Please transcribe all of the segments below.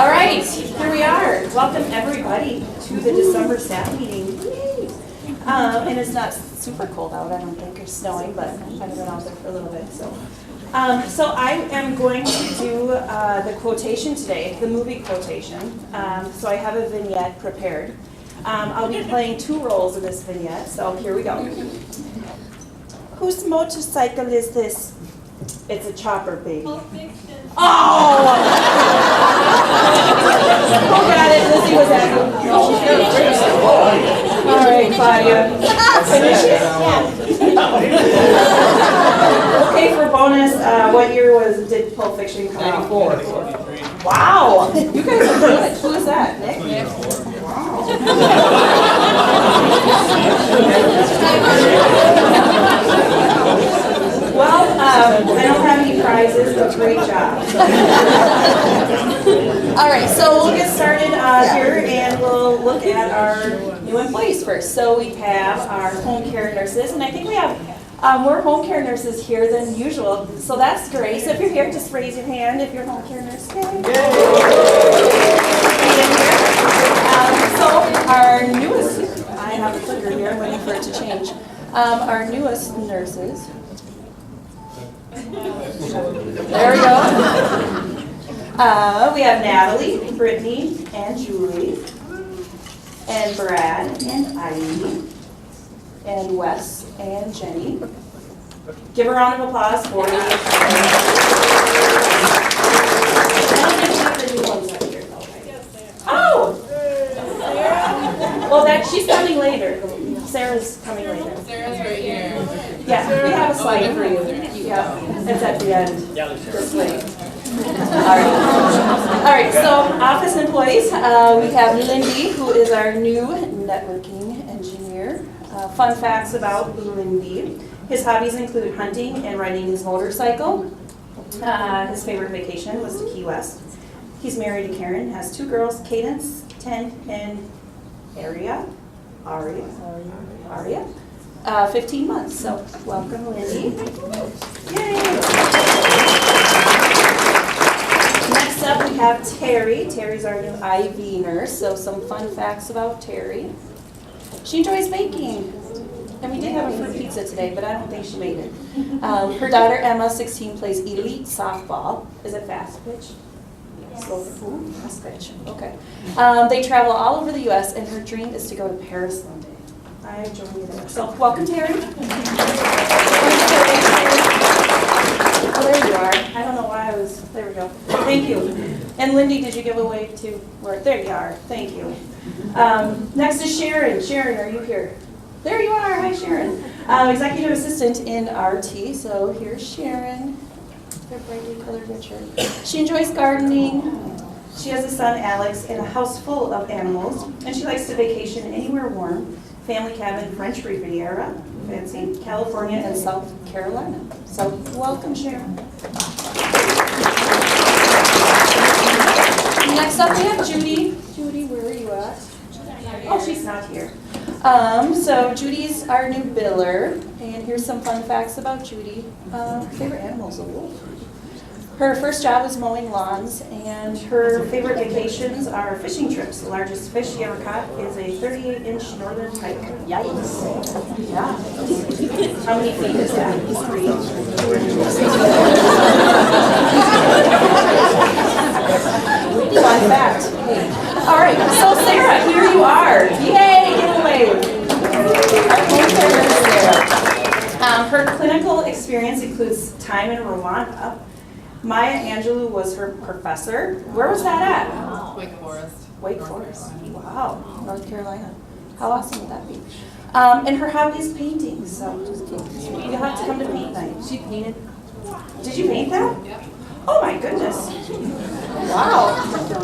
All right, here we are. Welcome everybody to the December staff meeting. And it's not super cold out, I don't think, or snowing, but I've been out there for a little bit. So I am going to do the quotation today, the movie quotation. So I have a vignette prepared. I'll be playing two roles in this vignette, so here we go. Whose motorcycle is this? It's a chopper, baby. Oh! Who got it? Lizzie was at you. All right, Claudia. Finish it? Yeah. Okay, for bonus, what year did Pulp Fiction come out? 94. Wow! You guys are good. Who is that, Nick? Wow. Well, I don't have any prizes, but great job. All right, so we'll get started here, and we'll look at our new employees first. So we have our home care nurses, and I think we have more home care nurses here than usual, so that's great. So if you're here, just raise your hand if you're a home care nurse. Yay. So our newest, I have a clicker here, I'm waiting for it to change. Our newest nurses. There we go. We have Natalie, Brittany, and Julie, and Brad, and Eileen, and Wes, and Jenny. Give a round of applause for them. I don't think we have the new ones up here. Oh! Well, she's coming later. Sarah's coming later. Sarah's right here. Yeah, we have a slide for you. Yeah, it's at the end. This way. All right, so office employees, we have Lindy, who is our new networking engineer. Fun facts about Lindy. His hobbies include hunting and riding his motorcycle. His favorite vacation was to Key West. He's married to Karen, has two girls, Cadence, 10, and Aria, 15 months. So welcome, Lindy. Yay! Next up, we have Terry. Terry's our new IV nurse. So some fun facts about Terry. She enjoys baking. And we did have a fruit pizza today, but I don't think she made it. Her daughter, Emma, 16, plays elite softball. Is it fast pitch? Slow fast pitch. Okay. They travel all over the U.S., and her dream is to go to Paris one day. I join you there. So welcome, Terry. Oh, there you are. I don't know why there we go. Thank you. And Lindy, did you give a wave to work? There you are. Thank you. Next is Sharon. Sharon, are you here? There you are. Hi, Sharon. Executive assistant in RT. So here's Sharon. Their brightly colored red shirt. She enjoys gardening. She has a son, Alex, and a house full of animals. And she likes to vacation anywhere warm. Family cabin, French Riviera, fancy, California, and South Carolina. So welcome, Sharon. Next up, we have Judy. Judy, where are you at? Oh, she's not here. So Judy's our new biller, and here's some fun facts about Judy. Her favorite animal is a wolf. Her first job was mowing lawns, and her favorite vacations are fishing trips. The largest fish she ever caught is a 38-inch northern pike. Yikes. Yeah. How many feet is that? 3. Fun fact. All right, so Sarah, here you are. Yay, give a wave. Our home care nurse, Sarah. Her clinical experience includes time in Rwanda. Maya Angelou was her professor. Where was that at? Wake Forest. Wake Forest. Wow, North Carolina. How awesome would that be? And her hobby is painting, so you'll have to come to paint night. She painted. Did you paint that? Yep. Oh my goodness. Wow.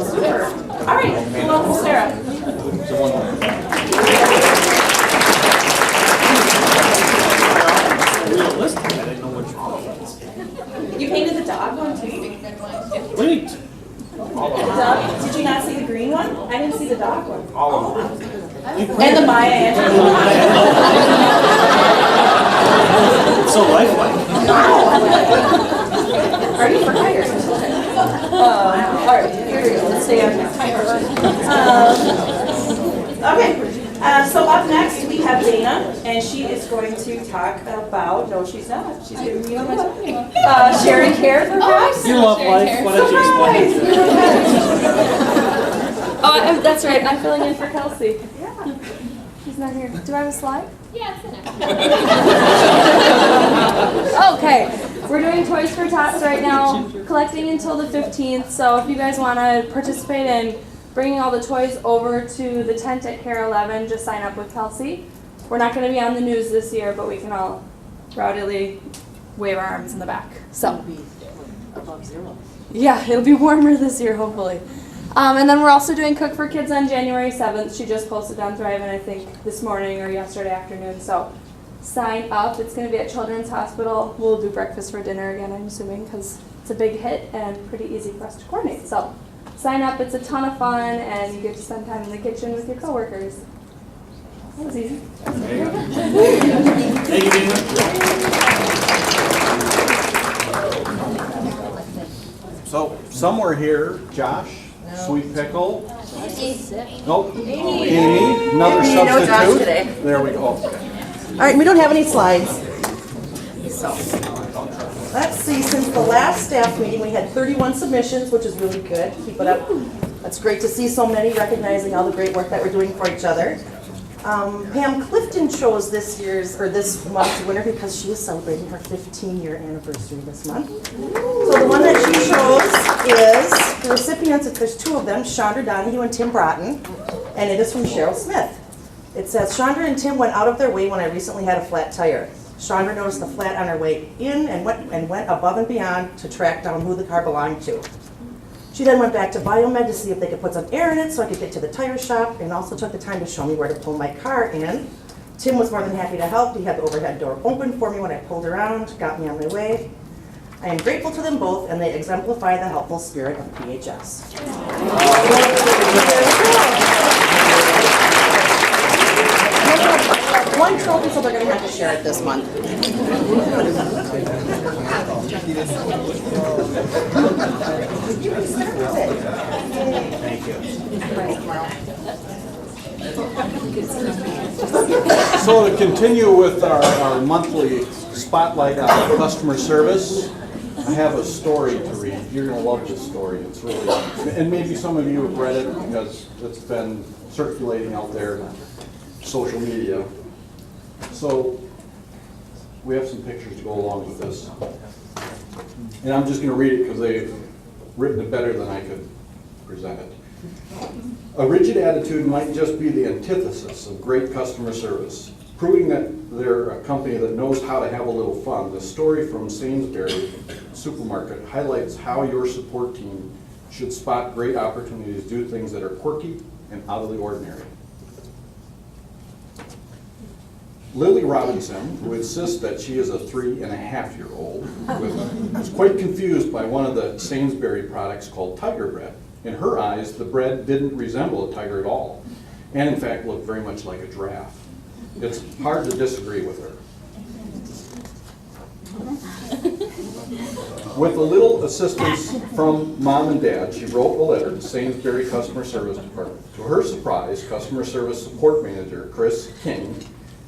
Super. All right, well, Sarah. You painted the dog one too? Wait. Did you not see the green one? I didn't see the dog one. All of them. And the Maya Angelou. It's so lifelike. Are you for hire? All right, here we go. Let's stay on Okay, so up next we have Dana, and she is going to talk about, no she's not, she's going to be on my sharing care perhaps? Your love life, why don't you explain it? Oh, that's right. I'm filling in for Kelsey. Yeah. She's not here. Do I have a slide? Yeah, it's in Okay. We're doing Toys for Tots right now, collecting until the 15th. So if you guys want to participate in bringing all the toys over to the tent at Care 11, just sign up with Kelsey. We're not going to be on the news this year, but we can all rowdily wave our arms in the back. So. Above zero. Yeah, it'll be warmer this year, hopefully. And then we're also doing Cook for Kids on January 7th. She just posted on Thrive, and I think this morning or yesterday afternoon. So sign up. It's going to be at Children's Hospital. We'll do breakfast for dinner again, I'm assuming, because it's a big hit and pretty easy for us to coordinate. So sign up. It's a ton of fun, and you get to spend time in the kitchen with your coworkers. That was easy. Thank you, Dana. So somewhere here, Josh, Sweet Pickle. Nope. Amy, another Amy, substitute. no Josh today. There we go. All right, we don't have any slides. So, let's see, since the last staff meeting, we had 31 submissions, which is really good. Keep it up. That's great to see so many recognizing all the great work that we're doing for each other. Pam Clifton chose this month's winner because she is celebrating her 15-year anniversary this month. So the one that she chose is, the recipients, there's two of them, Chandra Donahue and Tim Broughton, and it is from Cheryl Smith. It says, Chandra and Tim went out of their way when I recently had a flat tire. Chandra noticed the flat on her way in and went above and beyond to track down who the car belonged to. She then went back to Biomed to see if they could put some air in it so I could get to the tire shop, and also took the time to show me where to pull my car in. Tim was more than happy to help. He had the overhead door open for me when I pulled around, got me on my way. I am grateful to them both, and they exemplify the helpful spirit of PHS. One trophy, so they're going to have to share it this month. So to continue with our monthly spotlight on customer service, I have a story to read. You're going to love this story. It's really, and maybe some of you have read it because it's been circulating out there on social media. So we have some pictures to go along with this. And I'm just going to read it because they've written it better than I could present it. A rigid attitude might just be the antithesis of great customer service. Proving that they're a company that knows how to have a little fun, the story from Sainsbury Supermarket highlights how your support team should spot great opportunities to do things that are quirky and out of the ordinary. Lily Robinson, who insists that she is a 3.5-year-old, was quite confused by one of the Sainsbury products called Tiger Bread. In her eyes, the bread didn't resemble a tiger at all, and in fact looked very much like a giraffe. It's hard to disagree with her. With a little assistance from Mom and Dad, she wrote a letter to Sainsbury Customer Service Department. To her surprise, Customer Service Support Manager Chris King,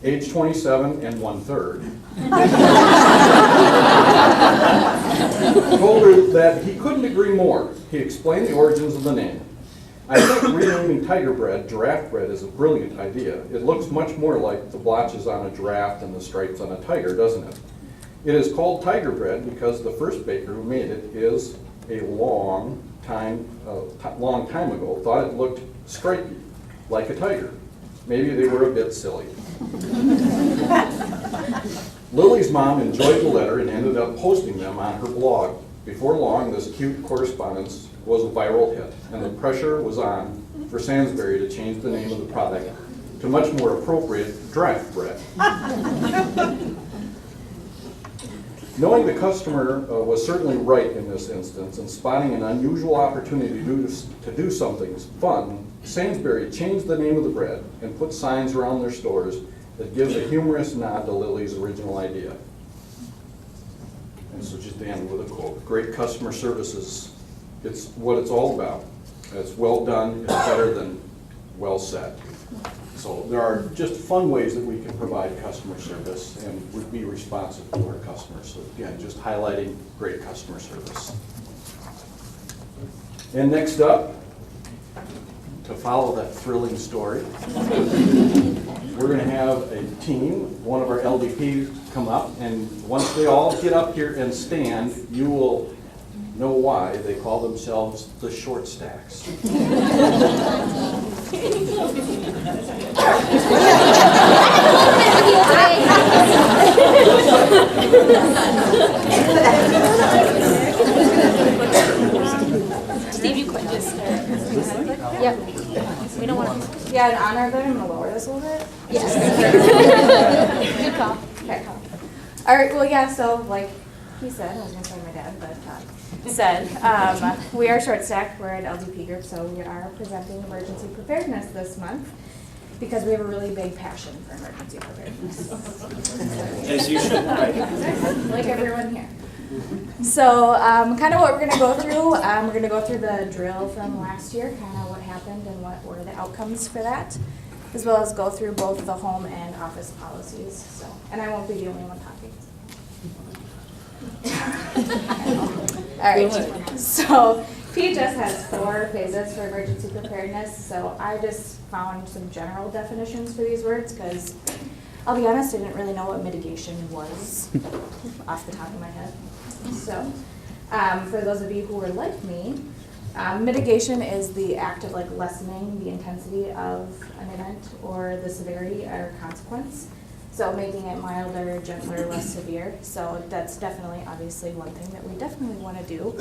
age 27 and 1/3, told her that he couldn't agree more. He explained the origins of the name. I think renaming Tiger Bread Giraffe Bread is a brilliant idea. It looks much more like the blotches on a giraffe than the stripes on a tiger, doesn't it? It is called Tiger Bread because the first baker who made it is a long time ago thought it looked stripy, like a tiger. Maybe they were a bit silly. Lily's mom enjoyed the letter and ended up posting them on her blog. Before long, this cute correspondence was a viral hit, and the pressure was on for Sainsbury to change the name of the product to much more appropriate Draft Bread. Knowing the customer was certainly right in this instance and spotting an unusual opportunity to do something fun, Sainsbury changed the name of the bread and put signs around their stores that gives a humorous nod to Lily's original idea. And so just to end with a quote, great customer service is it's what it's all about. It's well done, it's better than well said. So there are just fun ways that we can provide customer service and would be responsive to our customers. So again, just highlighting great customer service. And next up, to follow that thrilling story, we're going to have a team, one of our LDPs come up, and once they all get up here and stand, you will know why they call themselves the Short Stacks. Steve, you click this. Yep. We don't want to. Yeah, in honor of that, I'm gonna lower this a little bit. Yes. Good call. Okay. All right, well, yeah, so like he said, I was gonna say my dad, but said, we are short stacked, we're an LDP group, so we are presenting emergency preparedness this month because we have a really big passion for emergency preparedness. As you should. Like everyone here. So kind of what we're gonna go through, we're gonna go through the drill from last year, kind of what happened and what were the outcomes for that, as well as go through both the home and office policies, so, and I won't be the only one talking. All right, so PHS has 4 phases for emergency preparedness, so I just found some general definitions for these words, because I'll be honest, I didn't really know what mitigation was off the top of my head. So, for those of you who are like me, mitigation is the act of like lessening the intensity of an event or the severity or consequence. So making it milder, gentler, less severe. So that's definitely, obviously, one thing that we definitely want to do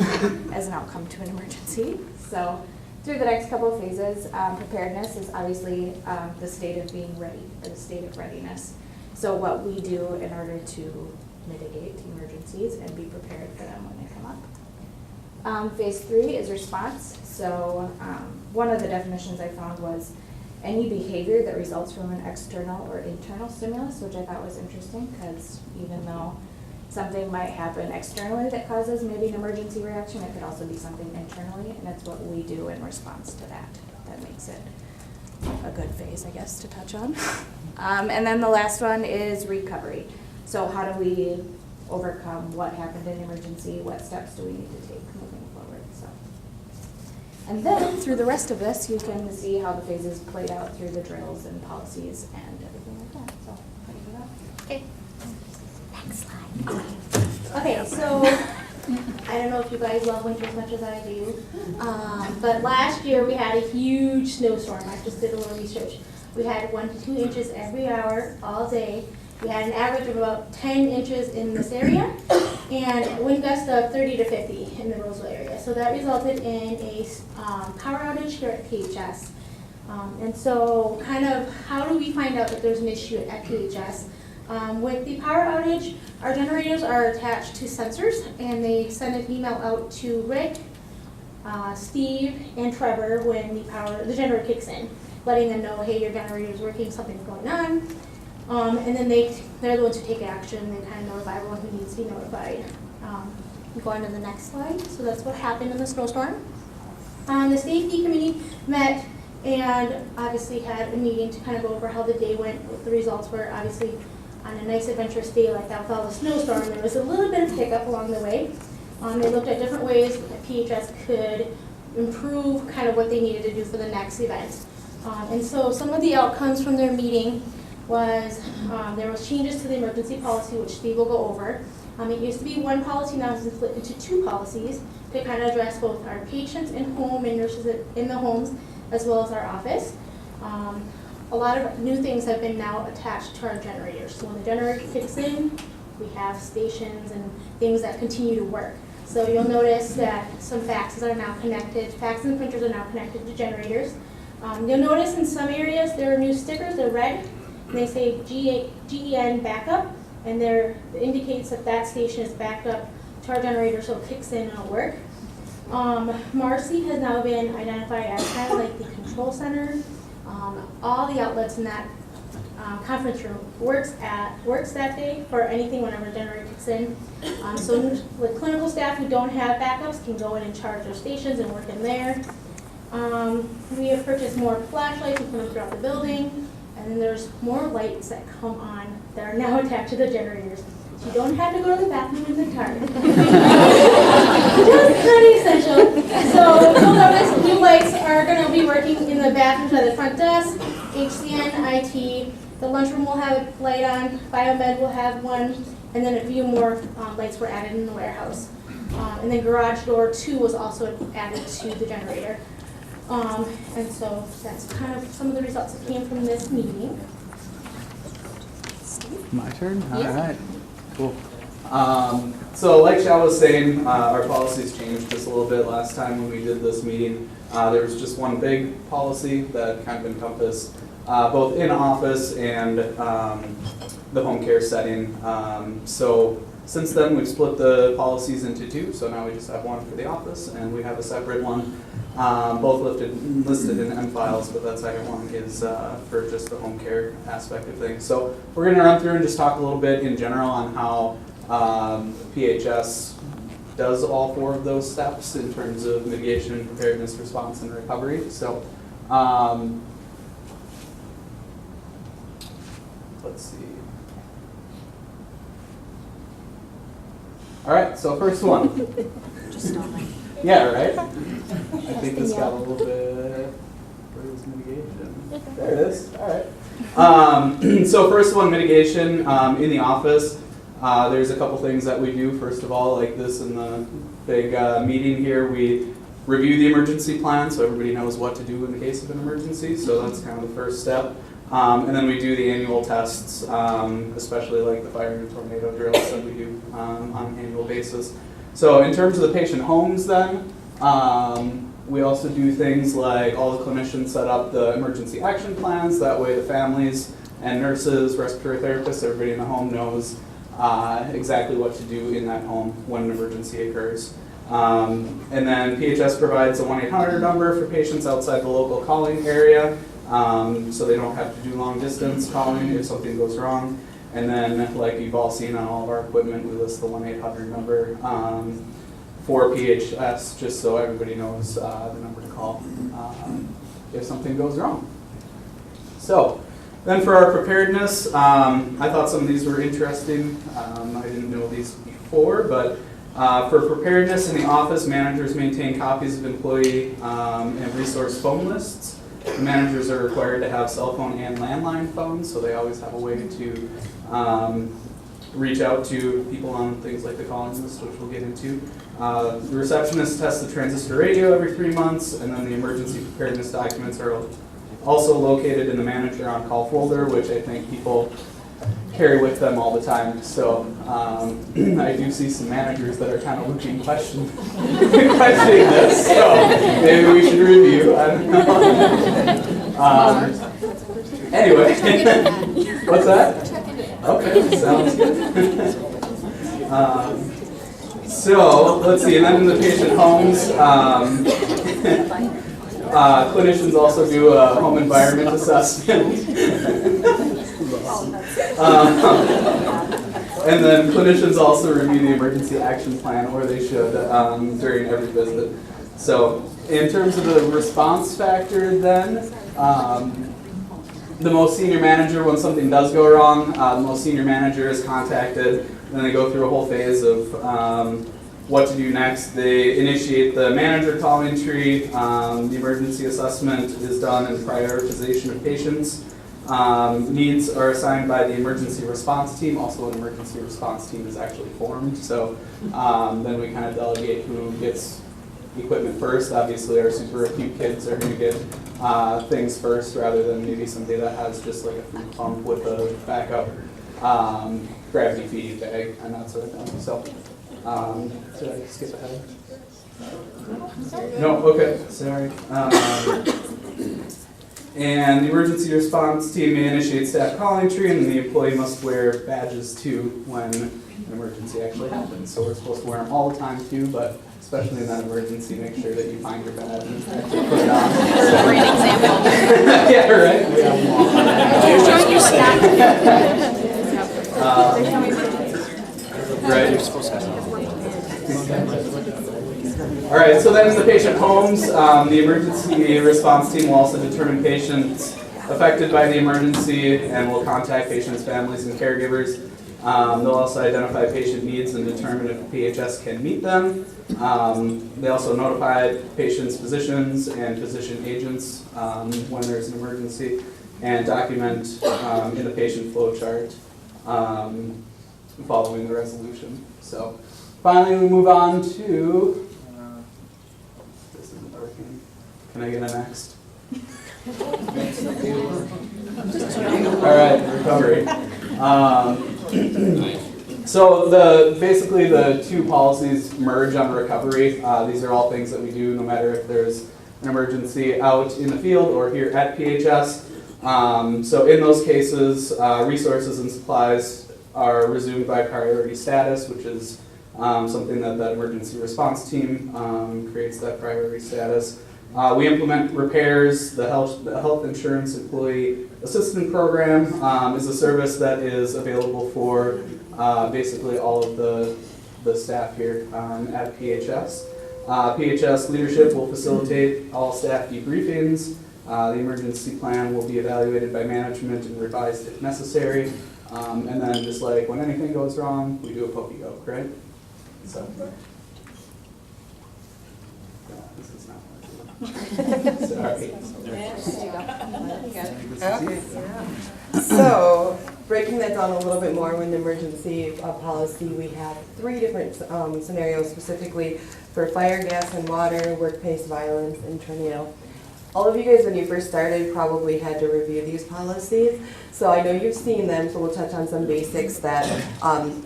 as an outcome to an emergency. So through the next couple of phases, preparedness is obviously the state of being ready, or the state of readiness. So what we do in order to mitigate emergencies and be prepared for them when they come up. Phase 3 is response. So one of the definitions I found was any behavior that results from an external or internal stimulus, which I thought was interesting because even though something might happen externally that causes maybe an emergency reaction, it could also be something internally, and that's what we do in response to that. That makes it a good phase, I guess, to touch on. And then the last one is recovery. So how do we overcome what happened in emergency? What steps do we need to take moving forward? So, and then through the rest of this, you can see how the phases played out through the drills and policies and everything like that. So, ready for that? Okay. Next slide. Okay, so I don't know if you guys love winter as much as I do, but last year we had a huge snowstorm. I just did a little research. We had 1 to 2 inches every hour, all day. We had an average of about 10 inches in this area, and a wind gust of 30 to 50 in the Roseville area. So that resulted in a power outage here at PHS. And so kind of how do we find out that there's an issue at PHS? With the power outage, our generators are attached to sensors, and they send an email out to Rick, Steve, and Trevor when the generator kicks in, letting them know, hey, your generator's working, something's going on. And then they're the ones who take action. They kind of notify everyone who needs to be notified. Going to the next slide. So that's what happened in the snowstorm. The safety committee met and obviously had a meeting to kind of go over how the day went, what the results were. Obviously, on a nice adventurous day like that with all the snowstorm, there was a little bit of hiccup along the way. They looked at different ways that PHS could improve kind of what they needed to do for the next event. And so some of the outcomes from their meeting was there was changes to the emergency policy, which Steve will go over. It used to be 1 policy, now it's split into 2 policies to kind of address both our patients in home and nurses in the homes, as well as our office. A lot of new things have been now attached to our generators. So when the generator kicks in, we have stations and things that continue to work. So you'll notice that some faxes are now connected, fax and printers are now connected to generators. You'll notice in some areas there are new stickers, they're red. And they say GEN backup, and it indicates that that station is backed up to our generator, so it kicks in and it'll work. Marcy has now been identified as kind of like the control center. All the outlets in that conference room works that day for anything whenever the generator kicks in. So with clinical staff who don't have backups can go in and charge their stations and work in there. We have purchased more flashlights and put them throughout the building. And then there's more lights that come on that are now attached to the generators. So you don't have to go to the bathroom in the car. Just pretty essential. So you'll notice new lights are going to be working in the bathrooms at the front desk, HCN, IT. The lunchroom will have a light on, Biomed will have one, and then a few more lights were added in the warehouse. And then garage door 2 was also added to the generator. And so that's kind of some of the results that came from this meeting. My turn? All right. Cool. So like Shao was saying, our policies changed just a little bit last time when we did this meeting. There was just one big policy that kind of encompassed both in office and the home care setting. So since then, we've split the policies into 2. So now we just have one for the office and we have a separate one. Both listed in M files, but that second one is for just the home care aspect of things. So we're going to run through and just talk a little bit in general on how PHS does all 4 of those steps in terms of mitigation, preparedness, response, and recovery. So let's see. All right, so first one. Yeah, right? I think this got a little bit, where is mitigation? There it is, all right. So first one, mitigation in the office. There's a couple things that we do. First of all, like this in the big meeting here, we review the emergency plan so everybody knows what to do in the case of an emergency. So that's kind of the first step. And then we do the annual tests, especially like the fire and tornado drills that we do on an annual basis. So in terms of the patient homes then, we also do things like all the clinicians set up the emergency action plans. That way the families and nurses, respiratory therapists, everybody in the home knows exactly what to do in that home when an emergency occurs. And then PHS provides a 1-800 number for patients outside the local calling area, so they don't have to do long distance calling if something goes wrong. And then, like you've all seen on all of our equipment, we list the 1-800 number for PHS, just so everybody knows the number to call if something goes wrong. So, then for our preparedness, I thought some of these were interesting. I didn't know these before, but for preparedness in the office, managers maintain copies of employee and resource phone lists. The managers are required to have cell phone and landline phones, so they always have a way to reach out to people on things like the calling list, which we'll get into. The receptionist tests the transistor radio every 3 months, and then the emergency preparedness documents are also located in the manager on call folder, which I think people carry with them all the time. So I do see some managers that are kind of looking questioning this, so maybe we should review. I don't know. Anyway, what's that? Okay, sounds good. So let's see, and then in the patient homes, clinicians also do a home environment assessment. And then clinicians also review the emergency action plan, or they should, during every visit. So in terms of the response factor then, the most senior manager, when something does go wrong, the most senior manager is contacted, and they go through a whole phase of what to do next. They initiate the manager calling tree. The emergency assessment is done in prioritization of patients. Needs are assigned by the emergency response team. Also, an emergency response team is actually formed. So then we kind of delegate who gets equipment first. Obviously, our super acute kids are going to get things first, rather than maybe somebody that has just like a food pump with a backup gravity feeding bag and that sort of thing. So did I skip ahead? No. Okay. Sorry. And the emergency response team may initiate staff calling tree, and the employee must wear badges too when an emergency actually happens. So we're supposed to wear them all the time too, but especially in that emergency, make sure that you find your bed and actually put it on. Great example. Yeah, right? Right. All right, so then in the patient homes, the emergency response team will also determine patients affected by the emergency and will contact patients' families and caregivers. They'll also identify patient needs and determine if PHS can meet them. They also notify patients' physicians and physician agents when there's an emergency and document in the patient flow chart following the resolution. So finally, we move on to, this isn't working. Can I get a next? All right, recovery. So basically the two policies merge on recovery. These are all things that we do no matter if there's an emergency out in the field or here at PHS. So in those cases, resources and supplies are resumed by priority status, which is something that emergency response team creates that priority status. We implement repairs. The health insurance employee assistance program is a service that is available for basically all of the staff here at PHS. PHS leadership will facilitate all staff debriefings. The emergency plan will be evaluated by management and revised if necessary. And then just like when anything goes wrong, we do a pokey poke, right? So. This is not working. Sorry. Okay. So, breaking that down a little bit more, in the emergency policy, we have 3 different scenarios specifically for fire, gas, and water, workplace violence, and tornado. All of you guys, when you first started, probably had to review these policies. So I know you've seen them, so we'll touch on some basics that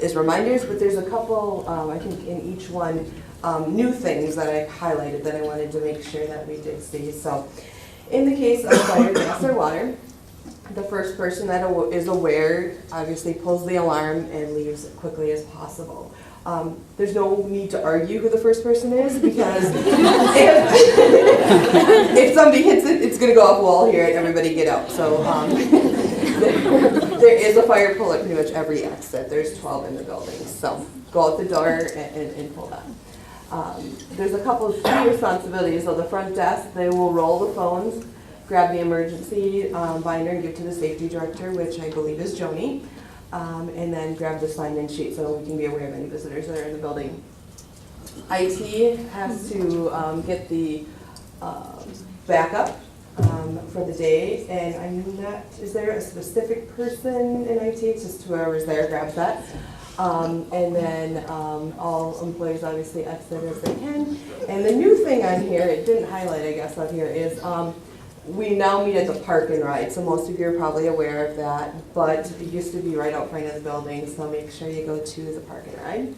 is reminders, but there's a couple, I think in each one, new things that I highlighted that I wanted to make sure that we did see. So in the case of fire, gas, or water, the first person that is aware obviously pulls the alarm and leaves as quickly as possible. There's no need to argue who the first person is because if somebody hits it, it's going to go off wall here and everybody get out. So there is a fire pull at pretty much every exit. There's 12 in the building. So go out the door and pull that. There's a couple of key responsibilities. So the front desk, they will roll the phones, grab the emergency binder and give it to the safety director, which I believe is Joni. And then grab the sign-in sheet so we can be aware of any visitors that are in the building. IT has to get the backup for the day, and I'm not, is there a specific person in IT? It's just whoever's there grabs that. And then all employees obviously exit as they can. And the new thing on here, it didn't highlight I guess up here, is we now meet at the park and ride, so most of you are probably aware of that, but it used to be right out front of the building, so make sure you go to the park and ride.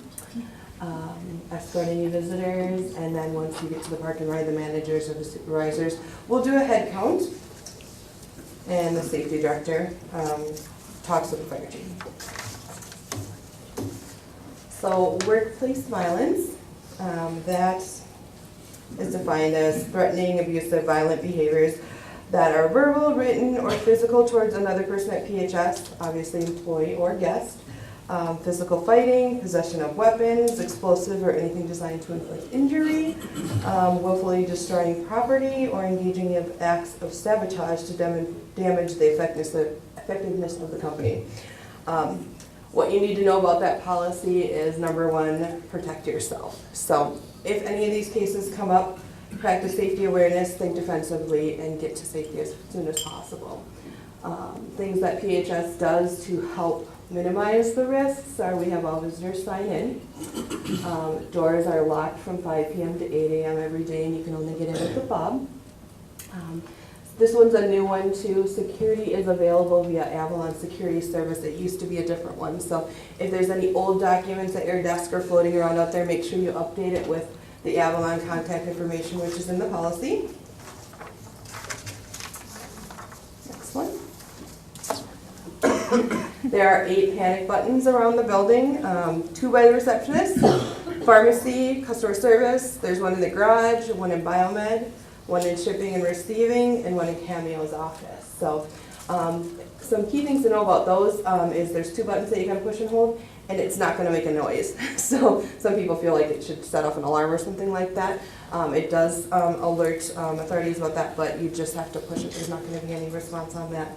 Escort any visitors, and then once you get to the park and ride, the managers or the supervisors will do a head count, and the safety director talks with the fire chief. So workplace violence, that is defined as threatening, abusive, violent behaviors that are verbal, written, or physical towards another person at PHS, obviously employee or guest. Physical fighting, possession of weapons, explosive, or anything designed to inflict injury, willfully destroying property, or engaging in acts of sabotage to damage the effectiveness of the company. What you need to know about that policy is, number 1, protect yourself. So if any of these cases come up, practice safety awareness, think defensively, and get to safety as soon as possible. Things that PHS does to help minimize the risks are we have all visitors sign in. Doors are locked from 5 p.m. to 8 a.m. every day, and you can only get in with the fob. This one's a new one too. Security is available via Avalon Security Service. It used to be a different one. So if there's any old documents at your desk or floating around out there, make sure you update it with the Avalon contact information, which is in the policy. Next one. There are 8 panic buttons around the building, 2 by the receptionist, pharmacy, customer service. There's one in the garage, one in biomed, one in shipping and receiving, and one in Cameo's office. So some key things to know about those is there's 2 buttons that you can push and hold, and it's not going to make a noise. So some people feel like it should set off an alarm or something like that. It does alert authorities about that, but you just have to push it. There's not going to be any response on that.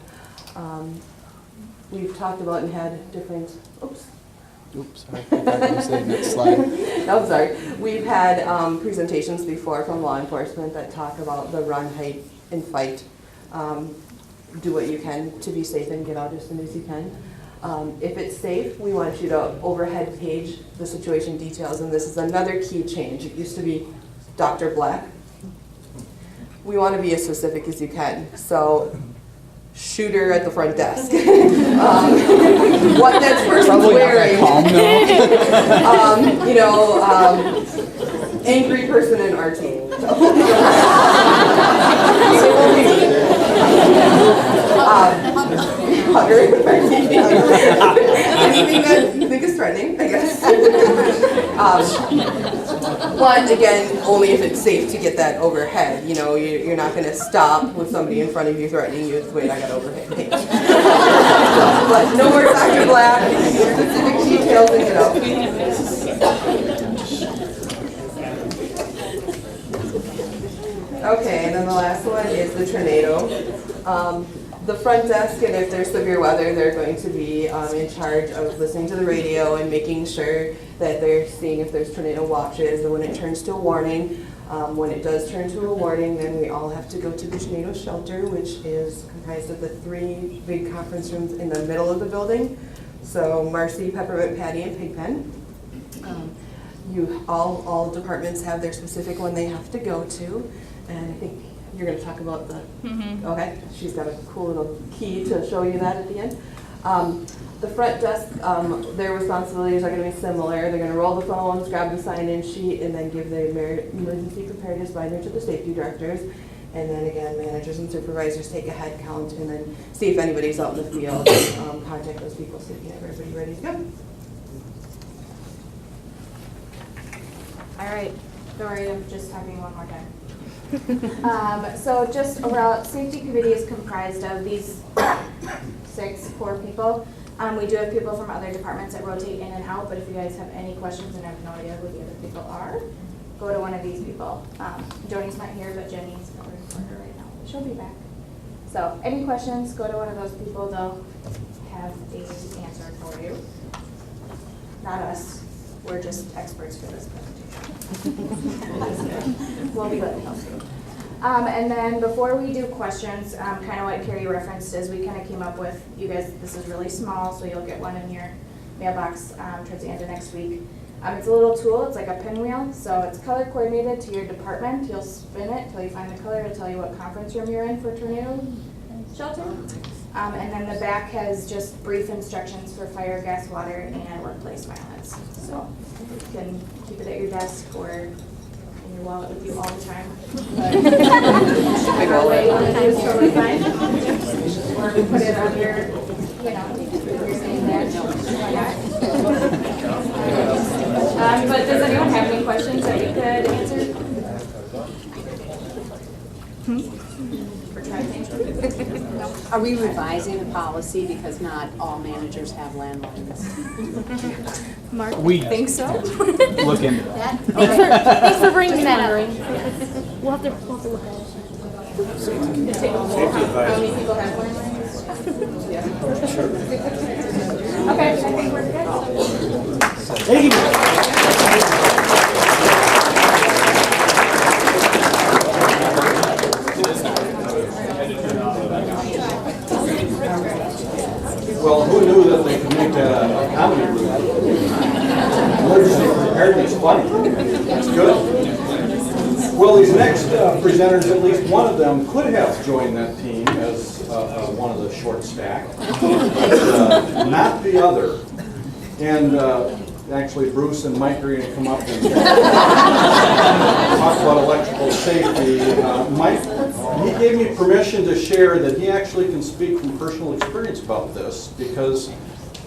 We've talked about and had different, oops, Sorry. I thought you said next slide. no, I'm sorry. We've had presentations before from law enforcement that talk about the run, hide, and fight. Do what you can to be safe and get out as soon as you can. If it's safe, we want you to overhead page the situation details, and this is another key change. It used to be Dr. Black. We want to be as specific as you can. So, shooter at the front desk. What that person's wearing. Angry person in our team. Hugger. Anything that you think is threatening, I guess. But again, only if it's safe to get that overhead. You know, you're not going to stop with somebody in front of you threatening you. Wait, I got overhead. Hey. But no more Dr. Black. Specific details and get out. Okay, and then the last one is the tornado. The front desk, and if there's severe weather, they're going to be in charge of listening to the radio and making sure that they're seeing if there's tornado watches, and when it turns to a warning. When it does turn to a warning, then we all have to go to the tornado shelter, which is comprised of the 3 big conference rooms in the middle of the building. So Marcy, Peppermint Patty, and Pigpen. All departments have their specific one they have to go to, and I think you're going to talk about the, okay, she's got a cool little key to show you that at the end. The front desk, their responsibilities are going to be similar. They're going to roll the phones, grab the sign-in sheet, and then give the emergency preparedness binder to the safety directors. And then again, managers and supervisors take a head count and then see if anybody's out in the field, contact those people so you can have everybody ready to go. All right, Dory, I'm just talking one more time. So just overall, safety committee is comprised of these 6 core people. We do have people from other departments that rotate in and out, but if you guys have any questions and have no idea who the other people are, go to one of these people. Joni's not here, but Jenny's covering for her right now. She'll be back. So any questions, go to one of those people. They'll have the answer for you. Not us. We're just experts for this presentation. We'll be letting help you. And then before we do questions, kind of what Carrie referenced is we kind of came up with, you guys, this is really small, so you'll get one in your mailbox towards the end of next week. It's a little tool, it's like a pinwheel, so it's color coordinated to your department. You'll spin it until you find the color. It'll tell you what conference room you're in for tornado shelter. And then the back has just brief instructions for fire, gas, water, and workplace violence. So you can keep it at your desk or in your wallet with you all the time. Whichever way you want to do is totally fine. Or put it on your, your name there. But does anyone have any questions that you could answer? Are we revising the policy because not all managers have landlines? Mark, We think so? look into that. Thanks for bringing that up. We'll have to look at it. How many people have landlines? Okay, I think we're good. Thank you. Well, who knew that they could make that a comedy movie? Emergency preparedness funny. That's good. Well, these next presenters, at least one of them could have joined that team as one of the short stack, but not the other. And actually, Bruce and Mike are going to come up and talk about electrical safety. Mike, he gave me permission to share that he actually can speak from personal experience about this because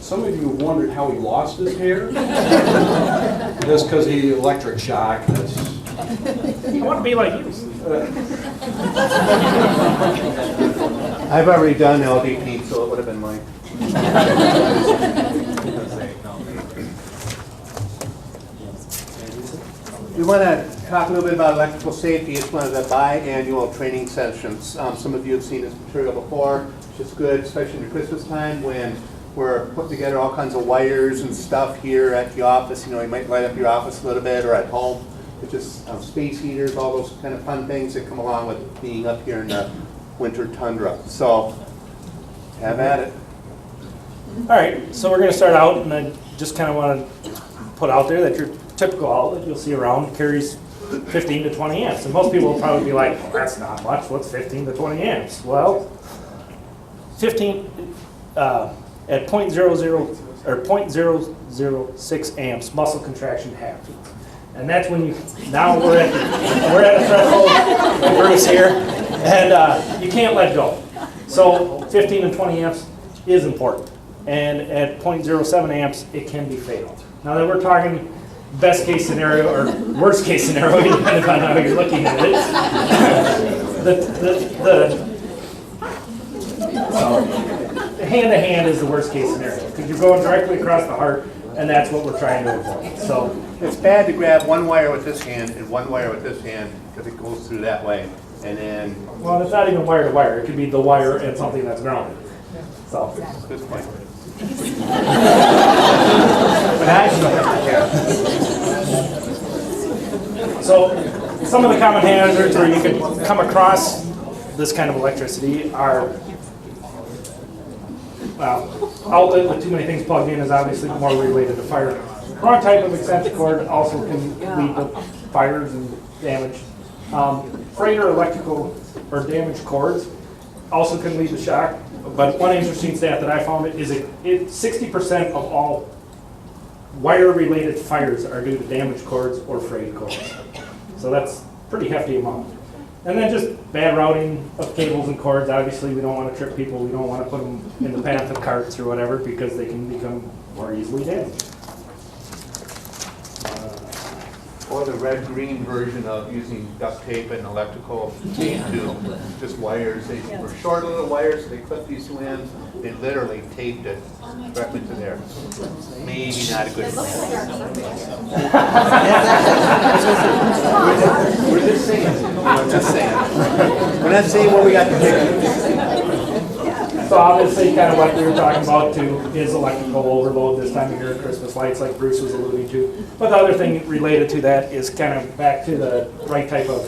some of you have wondered how he lost his hair. That's because he electric shock. I want to be like you. I've already done LDP, so it would have been mine. We want to talk a little bit about electrical safety. It's one of the biannual training sessions. Some of you have seen this material before, which is good, especially in Christmas time when we're putting together all kinds of wires and stuff here at the office. You know, you might light up your office a little bit, or at home. It's just space heaters, all those kind of fun things that come along with being up here in the winter tundra. So, have at it. All right, so we're going to start out, and I just kind of want to put out there that your typical outlet you'll see around carries 15 to 20 amps. And most people will probably be like, well, that's not much. What's 15 to 20 amps? Well, 15 at 0.00 or 0.006 amps, muscle contraction happens. And that's when now we're at the threshold, Bruce here, and you can't let go. So 15 and 20 amps is important. And at 0.07 amps, it can be fatal. Now that we're talking best case scenario or worst case scenario, depending on how you're looking at it, the hand-to-hand is the worst case scenario because you're going directly across the heart, and that's what we're trying to avoid. So it's bad to grab one wire with this hand and one wire with this hand because it goes through that way. And then... Well, it's not even wire to wire. It could be the wire and something that's grounded. So. Good point. So some of the common hazards where you could come across this kind of electricity are, well, outlet with too many things plugged in is obviously more related to fire. Wrong type of extension cord also can lead to fires and damage. Frayed or electrical or damaged cords also can lead to shock. But one interesting stat that I found is 60% of all wire-related fires are due to damaged cords or frayed cords. So that's a pretty hefty amount. And then just bad routing of cables and cords. Obviously, we don't want to trip people. We don't want to put them in the path of carts or whatever because they can become more easily damaged. Or the red-green version of using duct tape and electrical tape to just wires. They were short little wires, so they clipped these two ends. They literally taped it directly to there. Maybe not a good plan. We're just saying. We're just saying. We're not saying what we got to pick. So obviously, kind of what we were talking about too is electrical overload this time of year, Christmas lights like Bruce was alluding to. But the other thing related to that is kind of back to the right type of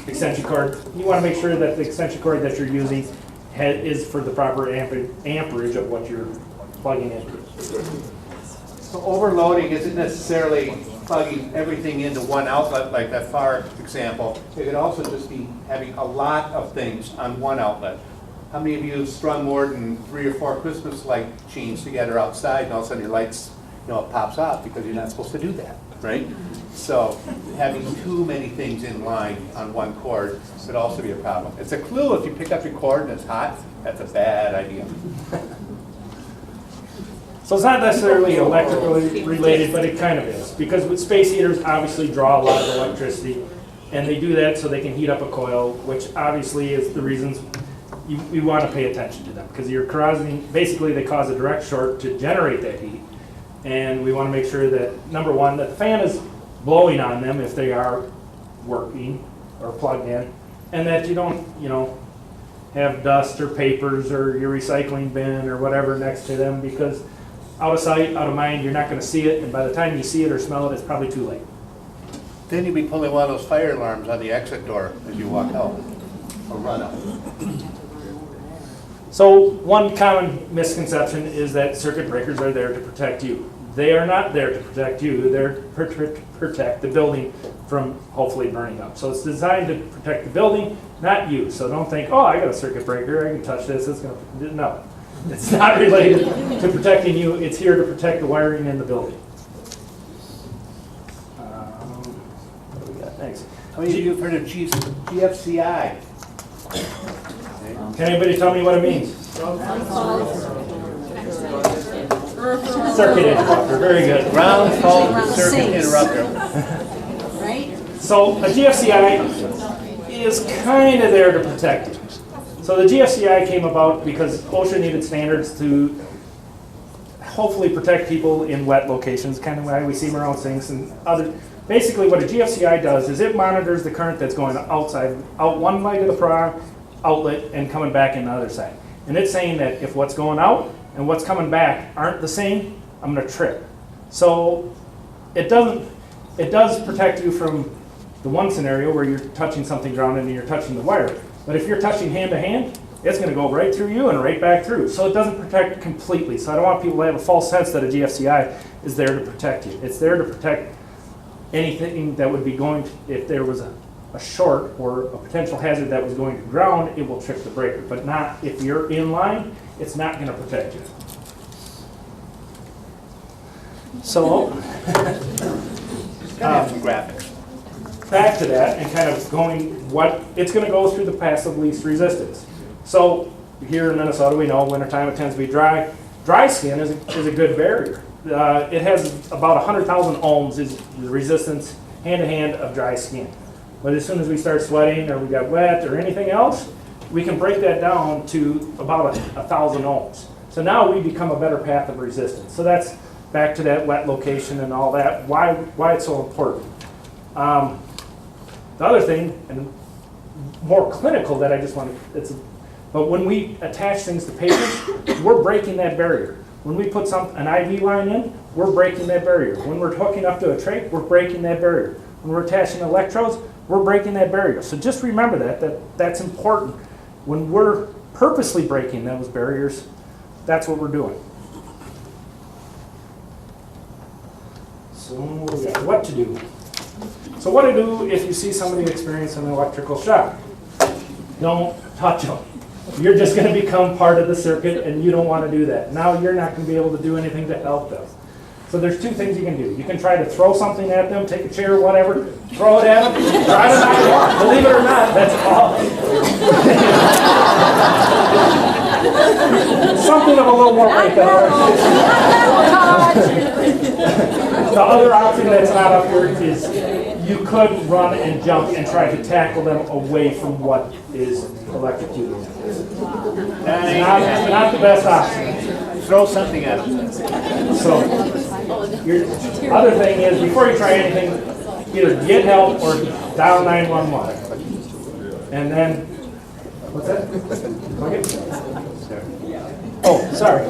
extension cord. You want to make sure that the extension cord that you're using is for the proper amperage of what you're plugging into. So overloading isn't necessarily plugging everything into one outlet like that far example. It could also just be having a lot of things on one outlet. How many of you have strung more than 3 or 4 Christmas light chains together outside and all of a sudden your lights, it pops off because you're not supposed to do that, right? So having too many things in line on one cord could also be a problem. It's a clue if you pick up your cord and it's hot, that's a bad idea. So it's not necessarily electrically related, but it kind of is. Because with space heaters obviously draw a lot of electricity, and they do that so they can heat up a coil, which obviously is the reasons you want to pay attention to them. Because you're causing, basically they cause a direct short to generate that heat. And we want to make sure that, number one, that the fan is blowing on them if they are working or plugged in, and that you don't, have dust or papers or your recycling bin or whatever next to them, because out of sight, out of mind, you're not going to see it, and by the time you see it or smell it, it's probably too late. Then you'd be pulling one of those fire alarms on the exit door as you walk out or run out. So one common misconception is that circuit breakers are there to protect you. They are not there to protect you. They're to protect the building from hopefully burning up. So it's designed to protect the building, not you. So don't think, oh, I got a circuit breaker, I can touch this, it's going to... No. It's not related to protecting you. It's here to protect the wiring in the building. What do we got next? How many of you have heard of GFCI? Can anybody tell me what it means? Circuit interrupter, very good. Ground fault Ground circuit sinks. interrupter. Right? So a GFCI is kind of there to protect you. So the GFCI came about because OSHA needed standards to hopefully protect people in wet locations, kind of why we see them around sinks and other. Basically what a GFCI does is it monitors the current that's going outside, out one leg of the prong, outlet, and coming back in the other side. And it's saying that if what's going out and what's coming back aren't the same, I'm gonna trip. So it does protect you from the one scenario where you're touching something grounded and you're touching the wire. But if you're touching hand to hand, it's going to go right through you and right back through. So it doesn't protect completely. So I don't want people to have a false sense that a GFCI is there to protect you. It's there to protect anything that would be going to, if there was a short or a potential hazard that was going to ground, it will trip the breaker. But not if you're in line, it's not going to protect you. So Gotta have some graphics. back to that and kind of going what it's going to go through the path of least resistance. So here in Minnesota, we know wintertime it tends to be dry. Dry skin is a good barrier. It has about 100,000 ohms is the resistance hand to hand of dry skin. But as soon as we start sweating or we got wet or anything else, we can break that down to about 1,000 ohms. So now we become a better path of resistance. So that's back to that wet location and all that. Why it's so important. The other thing, and more clinical that I just want to, but when we attach things to patients, we're breaking that barrier. When we put an IV line in, we're breaking that barrier. When we're hooking up to a trach, we're breaking that barrier. When we're attaching electrodes, we're breaking that barrier. So just remember that's important. When we're purposely breaking those barriers, that's what we're doing. So what to do? So what to do if you see somebody experience an electrical shock? Don't touch them. You're just going to become part of the circuit and you don't want to do that. Now you're not going to be able to do anything to help them. So there's two things you can do. You can try to throw something at them, take a chair or whatever, throw it at them, try to knock it off. Believe it or not, that's all. Something of a little more like that. The other option that's not up here is you could run and jump and try to tackle them away from what is electrocuting them. Not the best option. Throw something at them. So, your other thing is, before you try anything, either get help or dial 911. And then, what's that? Okay. Oh, sorry.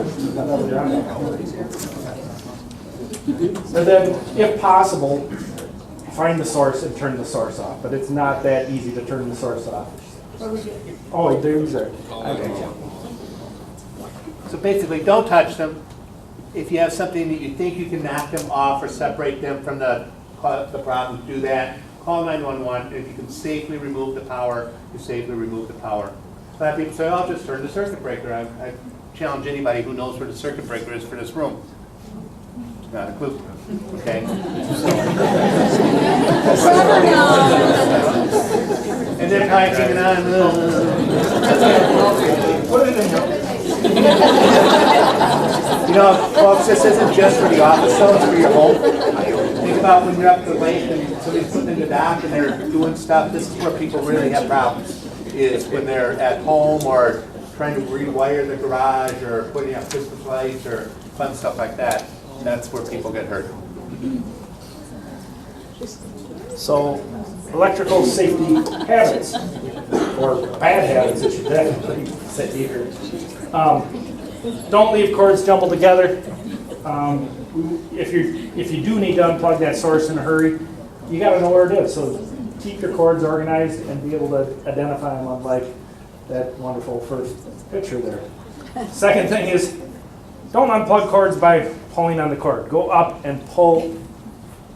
And then, if possible, find the source and turn the source off. But it's not that easy to turn the source off. Oh, there's there. Okay. So basically, don't touch them. If you have something that you think you can knock them off or separate them from the problem, do that. Call 911. If you can safely remove the power, you safely remove the power. A lot of people say, oh, I'll just turn the circuit breaker. I challenge anybody who knows where the circuit breaker is for this room. Not a clue. Okay? And they're probably thinking, put it in there. You know, folks, this isn't just for the office, though, it's for your home. Think about when you're up the lake and somebody's putting in the dock and they're doing stuff. This is where people really have problems, is when they're at home or trying to rewire the garage or putting up Christmas lights or fun stuff like that. That's where people get hurt. So, electrical safety habits, or bad habits, I should definitely say here. Don't leave cords jumbled together. If you do need to unplug that source in a hurry, you got to know where it is. So keep your cords organized and be able to identify them, unlike that wonderful first picture there. Second thing is, don't unplug cords by pulling on the cord. Go up and pull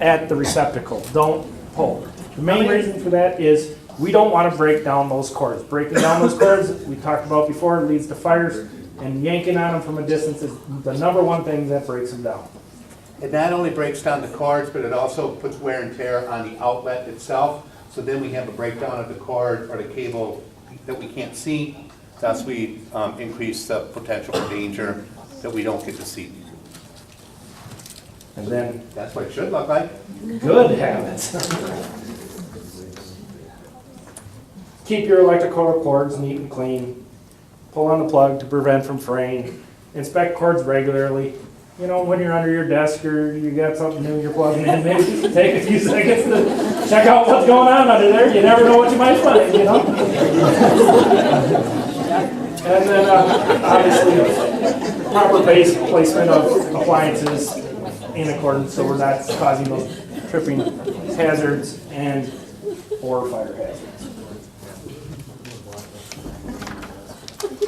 at the receptacle. Don't pull. The main reason for that is we don't want to break down those cords. Breaking down those cords, we talked about before, leads to fires, and yanking on them from a distance is the number one thing that breaks them down. It not only breaks down the cords, but it also puts wear and tear on the outlet itself. So then we have a breakdown of the cord or the cable that we can't see. Thus we increase the potential for danger that we don't get to see. And then That's what it should look like. good habits. Keep your electrical cords neat and clean. Pull on the plug to prevent from fraying. Inspect cords regularly. You know, when you're under your desk or you got something new you're plugging in, maybe take a few seconds to check out what's going on under there. You never know what you might find, you know? And then, obviously, proper placement of appliances in accordance so we're not causing those tripping hazards and or fire hazards.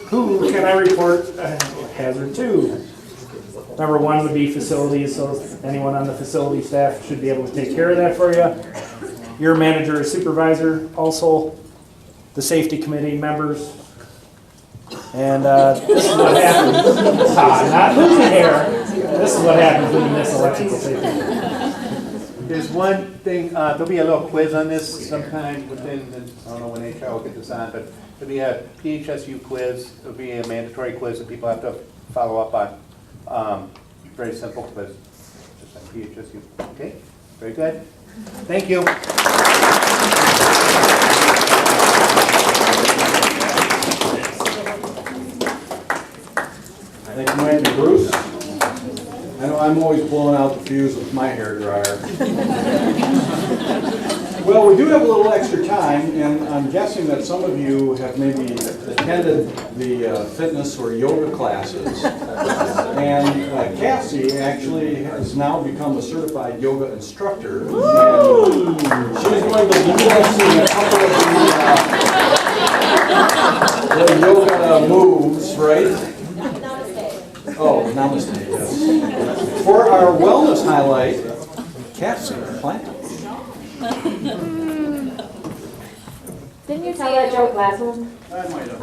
Who can I report a hazard to? Number one would be facilities, so anyone on the facility staff should be able to take care of that for you. Your manager or supervisor, also the safety committee members. And this is what happens. Not losing hair. This is what happens when you miss electrical safety. There's one thing, there'll be a little quiz on this sometime within, I don't know when HR will get this on, but there'll be a PHSU quiz. It'll be a mandatory quiz that people have to follow up on. Very simple quiz, just like PHSU. Okay, very good. Thank you. Thank you, Mike and Bruce. I know I'm always blowing out the fuse with my hair dryer. Well, we do have a little extra time, and I'm guessing that some of you have maybe attended the fitness or yoga classes. And Cassie actually has now become a certified yoga instructor. And she's going to lead us in a couple of the yoga moves, right? Oh, namaste, yes. For our wellness highlight, Cassie Plant. Didn't you tell that joke last one? I might have.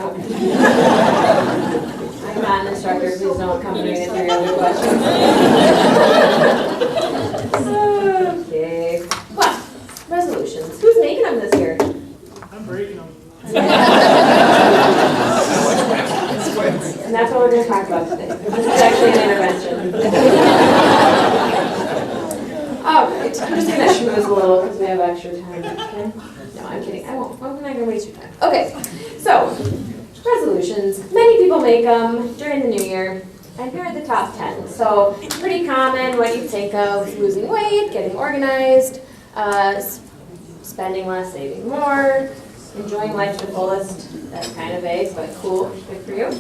I'm not an instructor, please don't come to me with your other questions. Okay. Well, resolutions. Who's making them this year? I'm breaking them. And that's what we're going to talk about today. This is actually an intervention. All right, I'm just going to schmooze a little because we have extra time. Okay? No, I'm kidding. I won't. I'm not going to waste your time. Okay, so resolutions. Many people make them during the new year, and here are the top 10. So pretty common what you think of: losing weight, getting organized, spending less, saving more, enjoying life to the fullest. That's kind of vague, but cool. Good for you.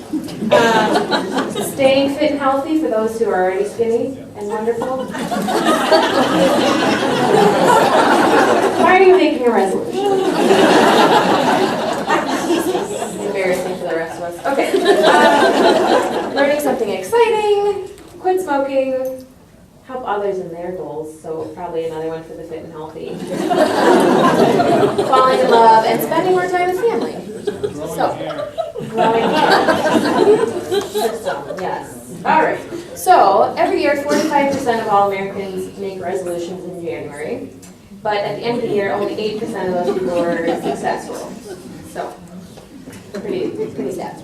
Staying fit and healthy for those who are already skinny and wonderful. Why are you making a resolution? Embarrassing for the rest of us. Okay. Learning something exciting, quit smoking, help others in their goals, so probably another one for the fit and healthy. Falling in love and spending more time with family. So, growing hair. Yes. All right. So, every year, 45% of all Americans make resolutions in January, but at the end of the year, only 8% of those people were successful. So, pretty sad.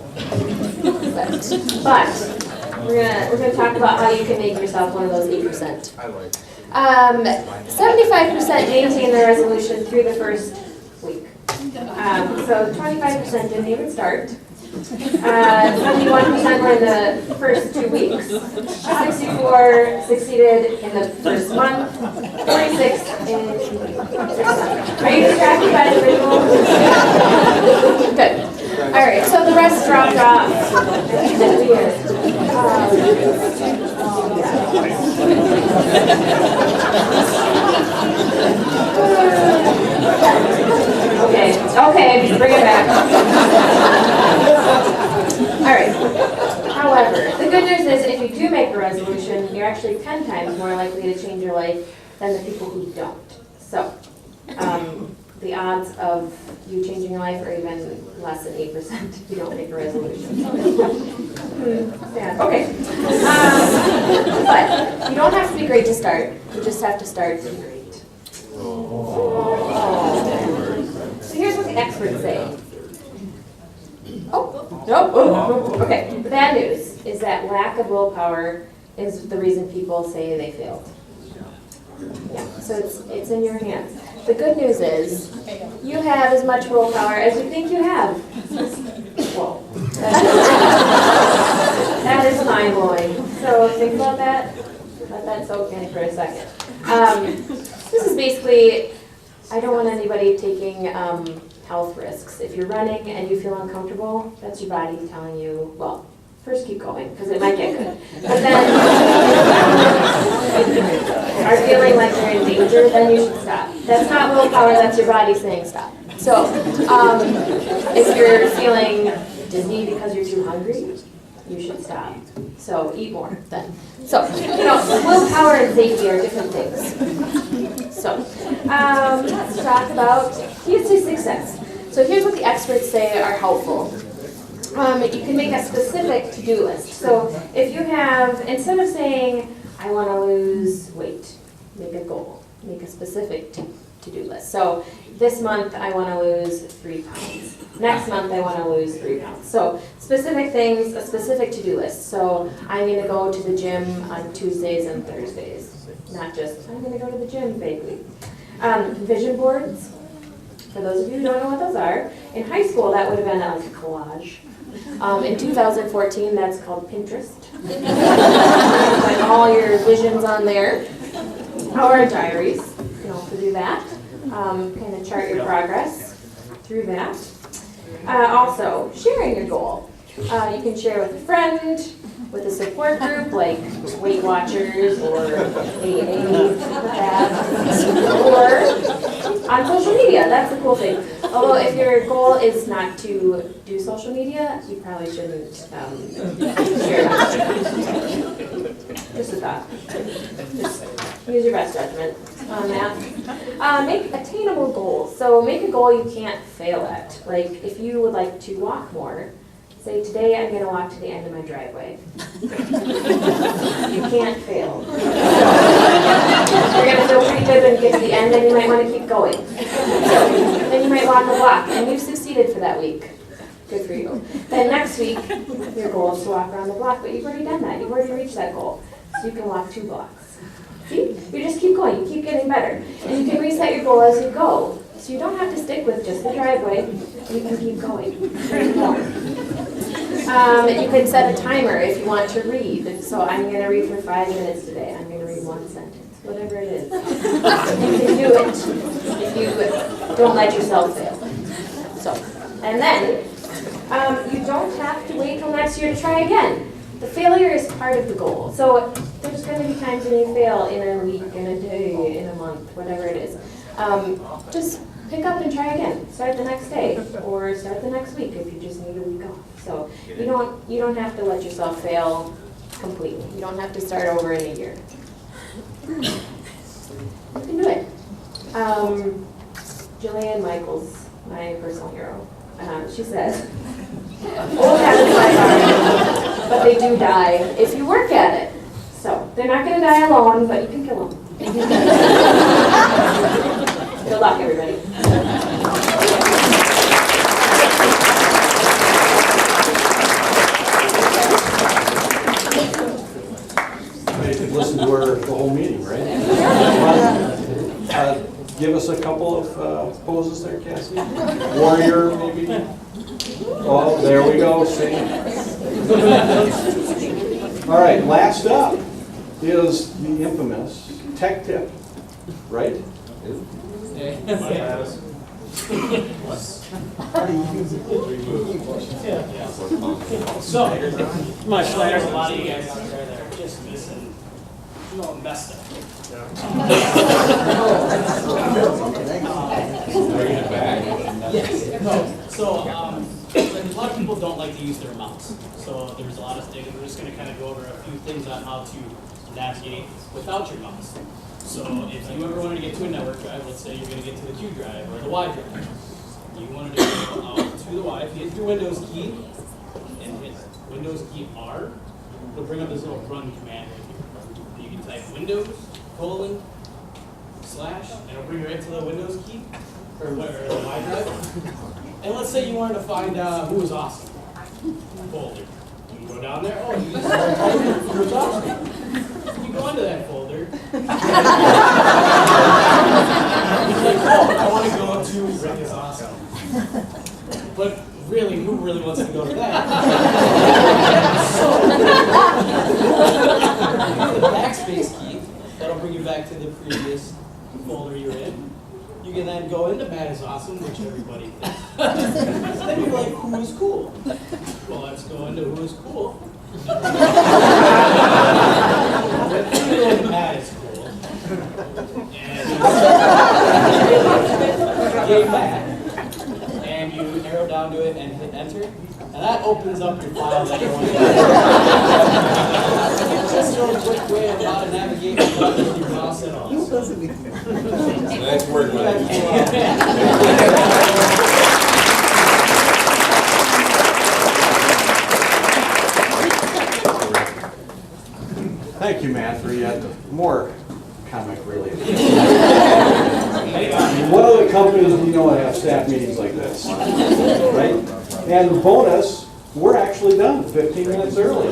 But we're gonna talk about how you can make yourself one of those 8%. 75% maintain their resolution through the first week. So 25% didn't even start. 71% were in the first 2 weeks. 64 succeeded in the first month. 46 in 6 months. Are you distracted by the visual? Good. All right, so the rest dropped off at the end of the year. Okay, bring it back. All right. However, the good news is if you do make a resolution, you're actually 10 times more likely to change your life than the people who don't. So, the odds of you changing your life are even less than 8% if you don't make a resolution. Yeah, okay. But you don't have to be great to start. You just have to start to be great. So here's what the experts say. Okay. The bad news is that lack of willpower is the reason people say they failed. Yeah, so it's in your hands. The good news is, you have as much willpower as you think you have. Whoa. That is mind-blowing. So think about that. Let that soak in for a second. This is basically, I don't want anybody taking health risks. If you're running and you feel uncomfortable, that's your body telling you, well, first keep going, because it might get good. But then, are feeling like you're in danger, then you should stop. That's not willpower, that's your body saying stop. So, if you're feeling dizzy because you're too hungry, you should stop. So, eat more then. So, willpower and safety are different things. So, let's talk about keys to success. So here's what the experts say are helpful. You can make a specific to-do list. So if you have, instead of saying, I want to lose weight, make a goal. Make a specific to-do list. So this month I want to lose 3 pounds. Next month I want to lose 3 pounds. So specific things, a specific to-do list. So I'm going to go to the gym on Tuesdays and Thursdays. Not just, I'm going to go to the gym vaguely. Vision boards. For those of you who don't know what those are, in high school that would have been like a collage. In 2014, that's called Pinterest. Put all your visions on there. Or diaries. You can also do that. Kind of chart your progress through that. Also, sharing your goal. You can share with a friend, with a support group like Weight Watchers or AA, or on social media. That's the cool thing. Although if your goal is not to do social media, you probably shouldn't share that. Just a thought. Just use your best judgment on that. Make attainable goals. So make a goal you can't fail at. Like if you would like to walk more, say, today I'm going to walk to the end of my driveway. You can't fail. You're going to feel pretty good when you get to the end, and you might want to keep going. So, then you might walk a block, and you've succeeded for that week. Good for you. Then next week, your goal is to walk around the block, but you've already done that. You've already reached that goal. So you can walk 2 blocks. See? You just keep going. You keep getting better. And you can reset your goal as you go. So you don't have to stick with just the driveway. You can keep going. You can set a timer if you want to read. So I'm going to read for 5 minutes today. I'm going to read 1 sentence, whatever it is. You can do it if you don't let yourself fail. So, and then you don't have to wait till next year to try again. The failure is part of the goal. So there's going to be times when you fail in a week, in a day, in a month, whatever it is. Just pick up and try again. Start the next day, or start the next week if you just need a week off. So you don't have to let yourself fail completely. You don't have to start over in a year. You can do it. Jillian Michaels, my personal hero, she says, old habits die hard, but they do die if you work at it. So they're not going to die alone, but you can kill them. Good luck, everybody. You could listen to her the whole meeting, right? Give us a couple of poses there, Cassie. Warrior, maybe. Oh, there we go. See. All right, last up is the infamous tech tip, right? So, my there's a lot of you guys out there that are just missing, messed up. So, a lot of people don't like to use their mouse. So there's a lot of things. We're just going to kind of go over a few things on how to navigate without your mouse. So if you ever wanted to get to a network drive, let's say you're going to get to the Q drive or the Y drive. You wanted to go out to the Y. If you hit your Windows key and hit Windows key R, it'll bring up this little run command right here. You can type Windows, / and it'll bring you right to the Windows key or the Y drive. And let's say you wanted to find Who Was Awesome folder. You can go down there. Oh, you just Who Was Awesome. You go into that folder. really wants to go to that. So, the backspace key, that'll bring you back to the previous folder you're in. You can then go into Matt is awesome, which everybody thinks. Then you're like, who is cool? Well, let's go into who is cool. Then you go into Matt is cool. And you Matt. And you arrow down to it and hit enter. And that opens up your file that you want to It's just a quick way of how to navigate with your mouse at all. Nice work, Mike. Thank you, Matt, for yet more comic related. What other companies do you know that have staff meetings like this? Right? And bonus, we're actually done 15 minutes early.